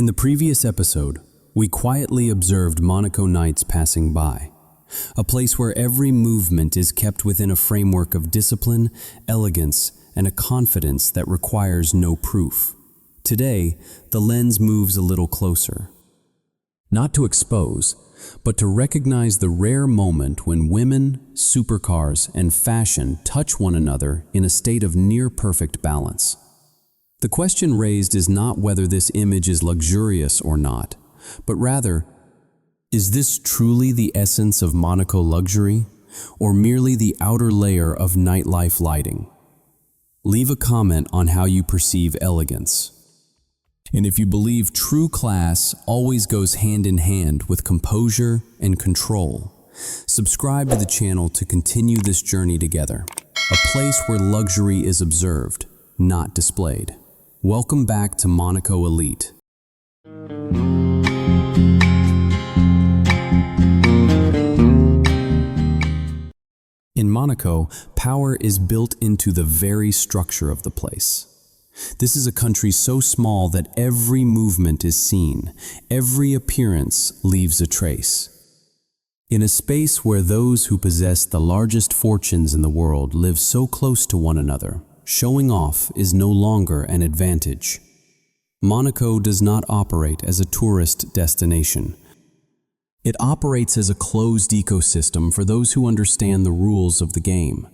In the previous episode, we quietly observed Monaco nights passing by, a place where every movement is kept within a framework of discipline, elegance, and a confidence that requires no proof. Today, the lens moves a little closer. Not to expose, but to recognize the rare moment when women, supercars, and fashion touch one another in a state of near-perfect balance. The question raised is not whether this image is luxurious or not, but rather, is this truly the essence of Monaco luxury, or merely the outer layer of nightlife lighting? Leave a comment on how you perceive elegance. And if you believe true class always goes hand in hand with composure and control, subscribe to the channel to continue this journey together. A place where luxury is observed, not displayed. Welcome back to Monaco Elite. In Monaco, power is built into the very structure of the place. This is a country so small that every movement is seen, every appearance leaves a trace. In a space where those who possess the largest fortunes in the world live so close to one another, showing off is no longer an advantage. Monaco does not operate as a tourist destination. It operates as a closed ecosystem for those who understand the rules of the game.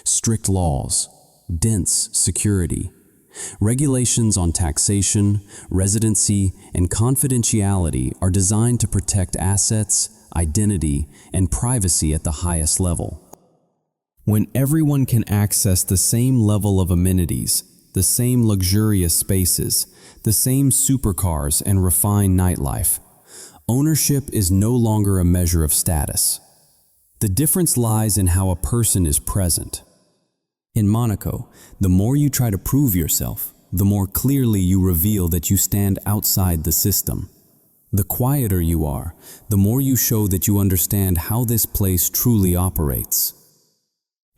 Strict laws, dense security, regulations on taxation, residency, and confidentiality are designed to protect assets, identity, and privacy at the highest level. When everyone can access the same level of amenities, the same luxurious spaces, the same supercars and refined nightlife, ownership is no longer a measure of status. The difference lies in how a person is present. In Monaco, the more you try to prove yourself, the more clearly you reveal that you stand outside the system. The quieter you are, the more you show that you understand how this place truly operates.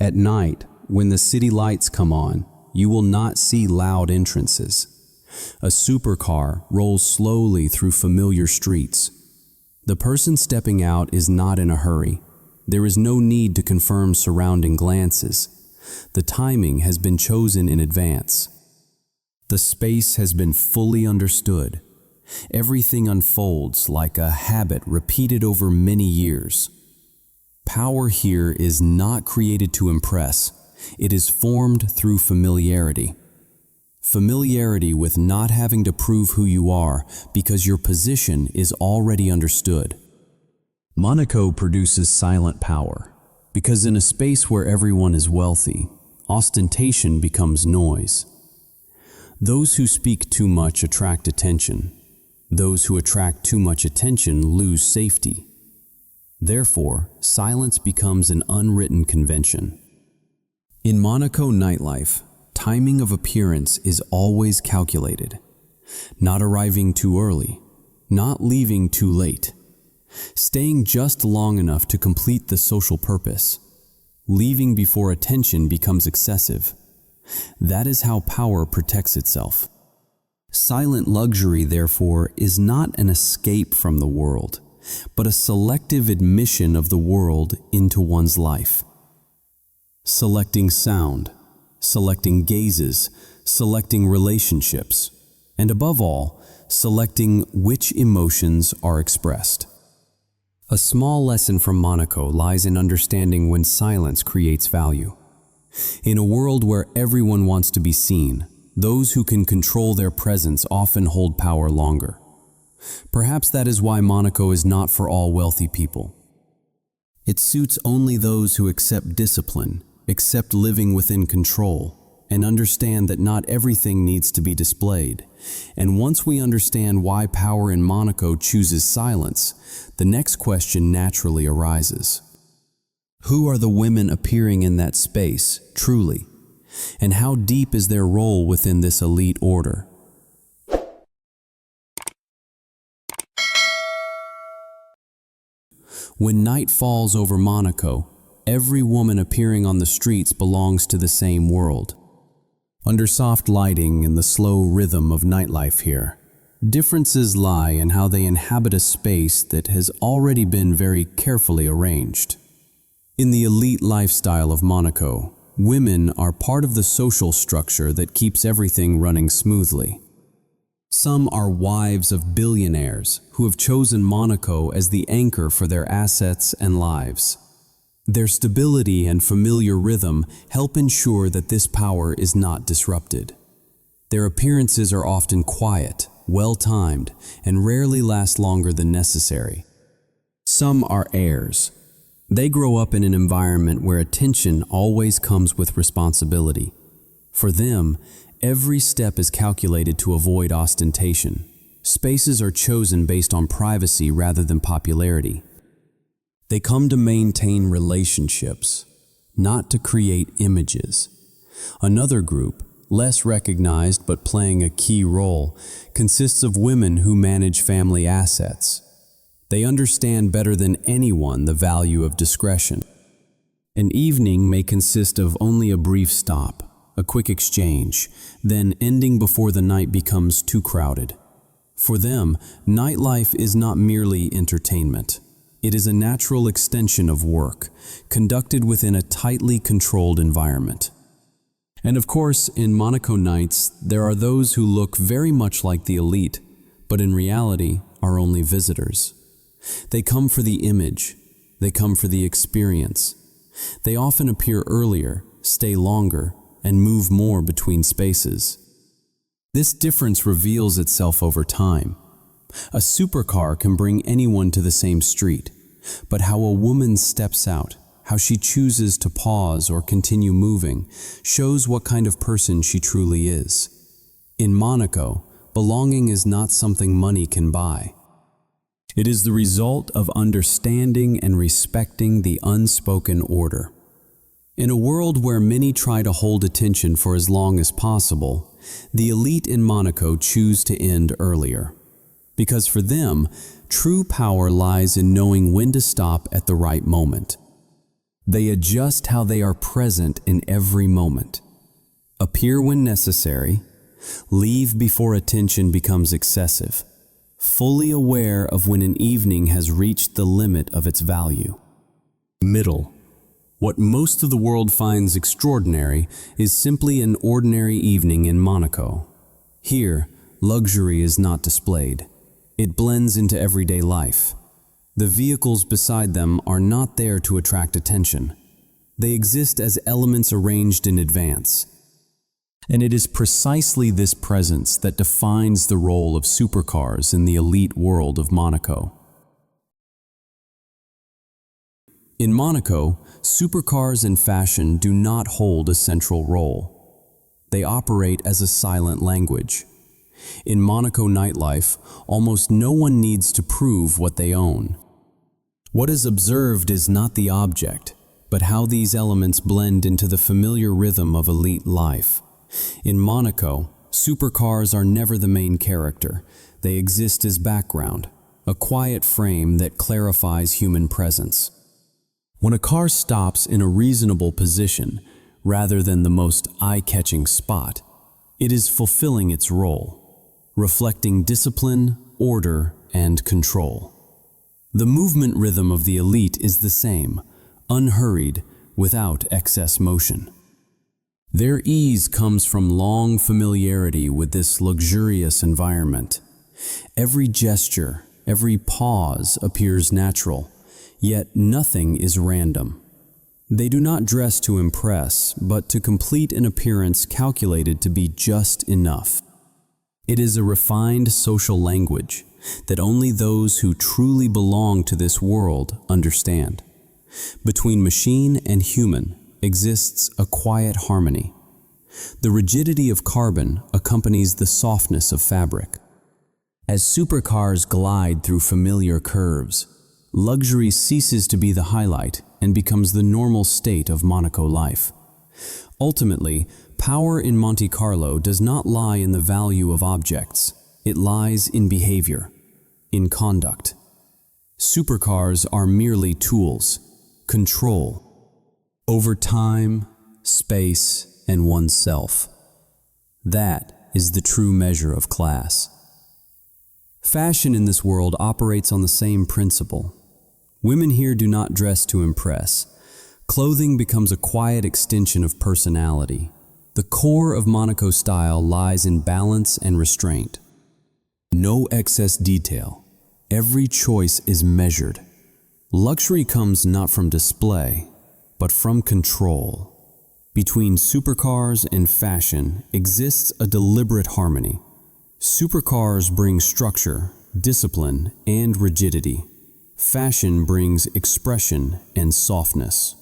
At night, when the city lights come on, you will not see loud entrances. A supercar rolls slowly through familiar streets. The person stepping out is not in a hurry. There is no need to confirm surrounding glances. The timing has been chosen in advance. The space has been fully understood. Everything unfolds like a habit repeated over many years. Power here is not created to impress. It is formed through familiarity. Familiarity with not having to prove who you are because your position is already understood. Monaco produces silent power because in a space where everyone is wealthy, ostentation becomes noise. Those who speak too much attract attention. Those who attract too much attention lose safety. Therefore, silence becomes an unwritten convention. In Monaco nightlife, timing of appearance is always calculated. Not arriving too early, not leaving too late. Staying just long enough to complete the social purpose. Leaving before attention becomes excessive. That is how power protects itself. Silent luxury, therefore, is not an escape from the world, but a selective admission of the world into one's life. Selecting sound, selecting gazes, selecting relationships, and above all, selecting which emotions are expressed. A small lesson from Monaco lies in understanding when silence creates value. In a world where everyone wants to be seen, those who can control their presence often hold power longer. Perhaps that is why Monaco is not for all wealthy people. It suits only those who accept discipline, accept living within control, and understand that not everything needs to be displayed. And once we understand why power in Monaco chooses silence, the next question naturally arises. Who are the women appearing in that space, truly? And how deep is their role within this elite order? When night falls over Monaco, every woman appearing on the streets belongs to the same world. Under soft lighting and the slow rhythm of nightlife here, Differences lie in how they inhabit a space that has already been very carefully arranged. In the elite lifestyle of Monaco, women are part of the social structure that keeps everything running smoothly. Some are wives of billionaires who have chosen Monaco as the anchor for their assets and lives. Their stability and familiar rhythm help ensure that this power is not disrupted. Their appearances are often quiet, well-timed, and rarely last longer than necessary. Some are heirs. They grow up in an environment where attention always comes with responsibility. For them, every step is calculated to avoid ostentation. Spaces are chosen based on privacy rather than popularity. They come to maintain relationships, not to create images. Another group, less recognized but playing a key role, consists of women who manage family assets. They understand better than anyone the value of discretion. An evening may consist of only a brief stop, a quick exchange, then ending before the night becomes too crowded. For them, nightlife is not merely entertainment. It is a natural extension of work, conducted within a tightly controlled environment. And of course, in Monaco nights, there are those who look very much like the elite, but in reality are only visitors. They come for the image, they come for the experience. They often appear earlier, stay longer, and move more between spaces. This difference reveals itself over time. A supercar can bring anyone to the same street, but how a woman steps out, how she chooses to pause or continue moving, shows what kind of person she truly is. In Monaco, belonging is not something money can buy. It is the result of understanding and respecting the unspoken order. In a world where many try to hold attention for as long as possible, the elite in Monaco choose to end earlier. Because for them, true power lies in knowing when to stop at the right moment. They adjust how they are present in every moment. Appear when necessary, leave before attention becomes excessive, fully aware of when an evening has reached the limit of its value. Middle. What most of the world finds extraordinary is simply an ordinary evening in Monaco. Here, luxury is not displayed. It blends into everyday life. The vehicles beside them are not there to attract attention. They exist as elements arranged in advance. And it is precisely this presence that defines the role of supercars in the elite world of Monaco. In Monaco, supercars and fashion do not hold a central role. They operate as a silent language. In Monaco nightlife, almost no one needs to prove what they own. What is observed is not the object, but how these elements blend into the familiar rhythm of elite life. In Monaco, supercars are never the main character. They exist as background, a quiet frame that clarifies human presence. When a car stops in a reasonable position, rather than the most eye-catching spot, it is fulfilling its role, reflecting discipline, order, and control. The movement rhythm of the elite is the same, unhurried, without excess motion. Their ease comes from long familiarity with this luxurious environment. Every gesture, every pause appears natural, yet nothing is random. They do not dress to impress, but to complete an appearance calculated to be just enough. It is a refined social language that only those who truly belong to this world understand. Between machine and human exists a quiet harmony. The rigidity of carbon accompanies the softness of fabric. As supercars glide through familiar curves, luxury ceases to be the highlight and becomes the normal state of Monaco life. Ultimately, power in Monte Carlo does not lie in the value of objects. It lies in behavior, in conduct. Supercars are merely tools, control, over time, space, and oneself. That is the true measure of class. Fashion in this world operates on the same principle. Women here do not dress to impress. Clothing becomes a quiet extension of personality. The core of Monaco style lies in balance and restraint. No excess detail. Every choice is measured. Luxury comes not from display, but from control. Between supercars and fashion exists a deliberate harmony. Supercars bring structure, discipline, and rigidity. Fashion brings expression and softness.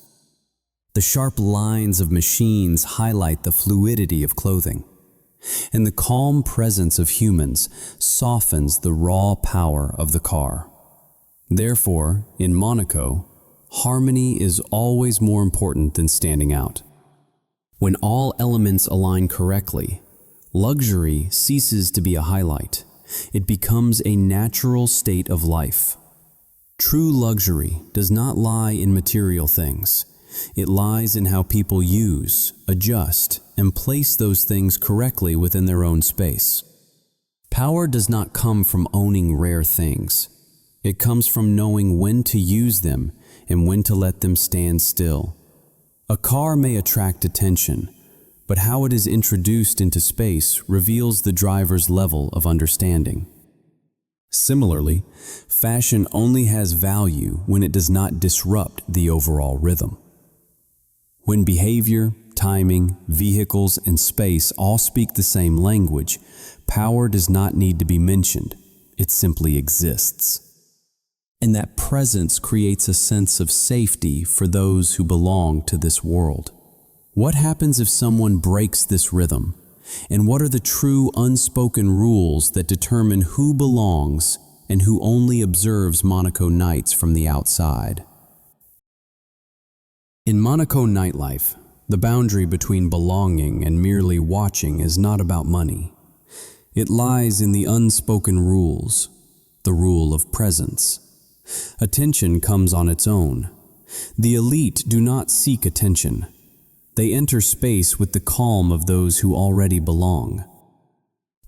The sharp lines of machines highlight the fluidity of clothing, and the calm presence of humans softens the raw power of the car. Therefore, in Monaco, harmony is always more important than standing out. When all elements align correctly, luxury ceases to be a highlight. It becomes a natural state of life. True luxury does not lie in material things. It lies in how people use, adjust, and place those things correctly within their own space. Power does not come from owning rare things. It comes from knowing when to use them and when to let them stand still. A car may attract attention, but how it is introduced into space reveals the driver's level of understanding. Similarly, fashion only has value when it does not disrupt the overall rhythm. When behavior, timing, vehicles, and space all speak the same language, power does not need to be mentioned. It simply exists. And that presence creates a sense of safety for those who belong to this world. What happens if someone breaks this rhythm? And what are the true unspoken rules that determine who belongs and who only observes Monaco nights from the outside? In Monaco nightlife, the boundary between belonging and merely watching is not about money. It lies in the unspoken rules, the rule of presence. Attention comes on its own. The elite do not seek attention. They enter space with the calm of those who already belong.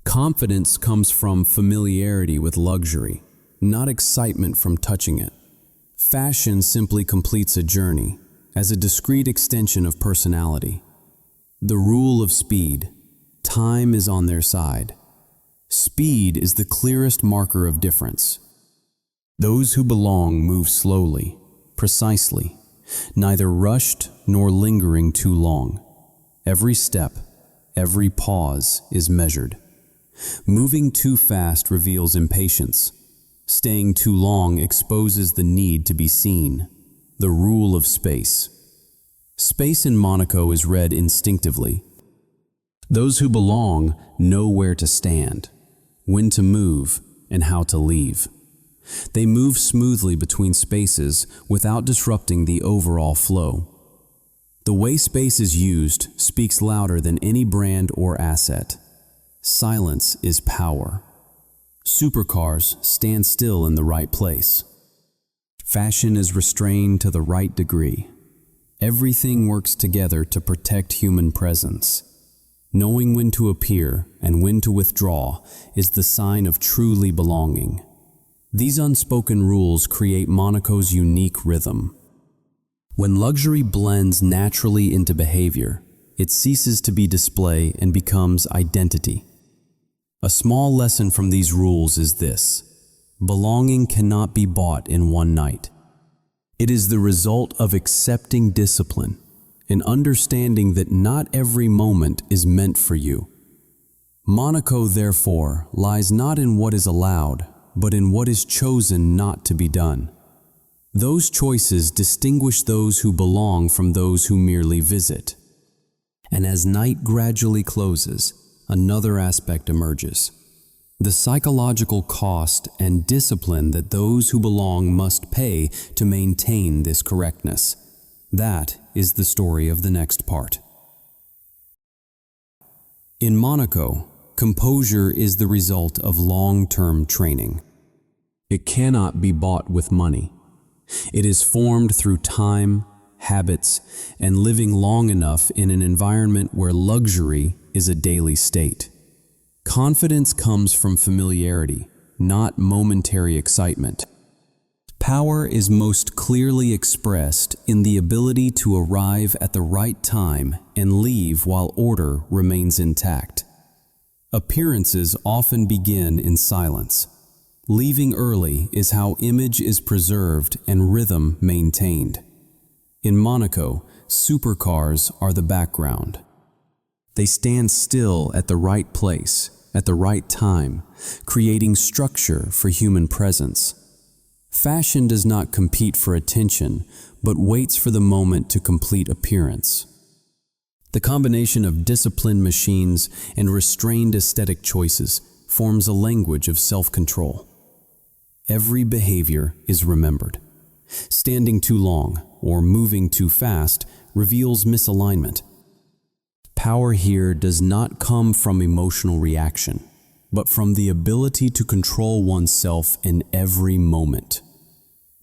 Confidence comes from familiarity with luxury, not excitement from touching it. Fashion simply completes a journey, as a discrete extension of personality. The rule of speed. Time is on their side. Speed is the clearest marker of difference. Those who belong move slowly, precisely, neither rushed nor lingering too long. Every step, every pause is measured. Moving too fast reveals impatience. Staying too long exposes the need to be seen. The rule of space. Space in Monaco is read instinctively. Those who belong know where to stand, when to move, and how to leave. They move smoothly between spaces without disrupting the overall flow. The way space is used speaks louder than any brand or asset. Silence is power. Supercars stand still in the right place. Fashion is restrained to the right degree. Everything works together to protect human presence. Knowing when to appear and when to withdraw is the sign of truly belonging. These unspoken rules create Monaco's unique rhythm. When luxury blends naturally into behavior, it ceases to be display and becomes identity. A small lesson from these rules is this: belonging cannot be bought in one night. It is the result of accepting discipline and understanding that not every moment is meant for you. Monaco, therefore, lies not in what is allowed, but in what is chosen not to be done. Those choices distinguish those who belong from those who merely visit. And as night gradually closes, another aspect emerges: the psychological cost and discipline that those who belong must pay to maintain this correctness. That is the story of the next part. In Monaco, composure is the result of long-term training. It cannot be bought with money. It is formed through time, habits, and living long enough in an environment where luxury is a daily state. Confidence comes from familiarity, not momentary excitement. Power is most clearly expressed in the ability to arrive at the right time and leave while order remains intact. Appearances often begin in silence. Leaving early is how image is preserved and rhythm maintained. In Monaco, supercars are the background. They stand still at the right place, at the right time, creating structure for human presence. Fashion does not compete for attention, but waits for the moment to complete appearance. The combination of disciplined machines and restrained aesthetic choices forms a language of self-control. Every behavior is remembered. Standing too long or moving too fast reveals misalignment. Power here does not come from emotional reaction, but from the ability to control oneself in every moment.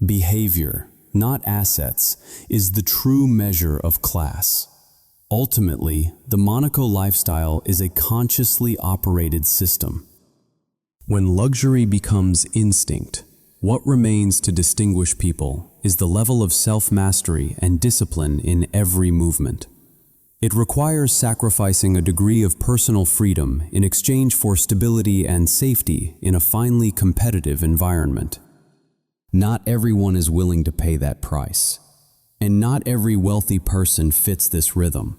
Behavior, not assets, is the true measure of class. Ultimately, the Monaco lifestyle is a consciously operated system. When luxury becomes instinct, what remains to distinguish people is the level of self-mastery and discipline in every movement. It requires sacrificing a degree of personal freedom in exchange for stability and safety in a finely competitive environment. Not everyone is willing to pay that price, and not every wealthy person fits this rhythm.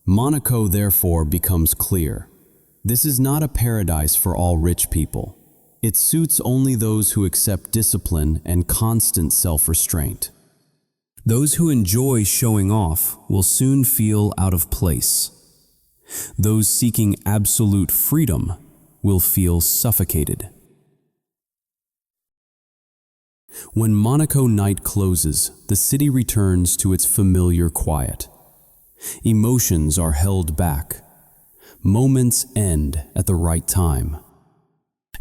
Monaco therefore becomes clear. This is not a paradise for all rich people. It suits only those who accept discipline and constant self-restraint. Those who enjoy showing off will soon feel out of place. Those seeking absolute freedom will feel suffocated. When Monaco night closes, the city returns to its familiar quiet. Emotions are held back. Moments end at the right time.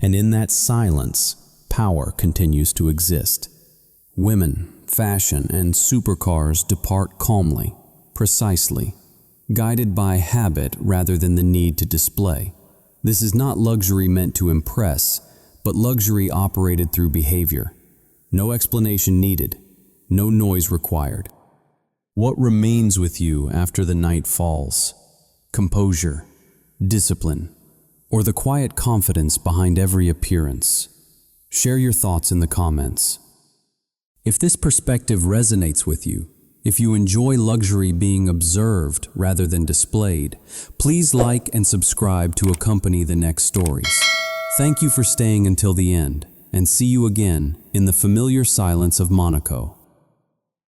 And in that silence, power continues to exist. Women, fashion, and supercars depart calmly, precisely, guided by habit rather than the need to display. This is not luxury meant to impress, but luxury operated through behavior. No explanation needed, no noise required. What remains with you after the night falls? Composure, discipline, or the quiet confidence behind every appearance? Share your thoughts in the comments. If this perspective resonates with you, if you enjoy luxury being observed rather than displayed, please like and subscribe to accompany the next stories. Thank you for staying until the end, and see you again in the familiar silence of Monaco.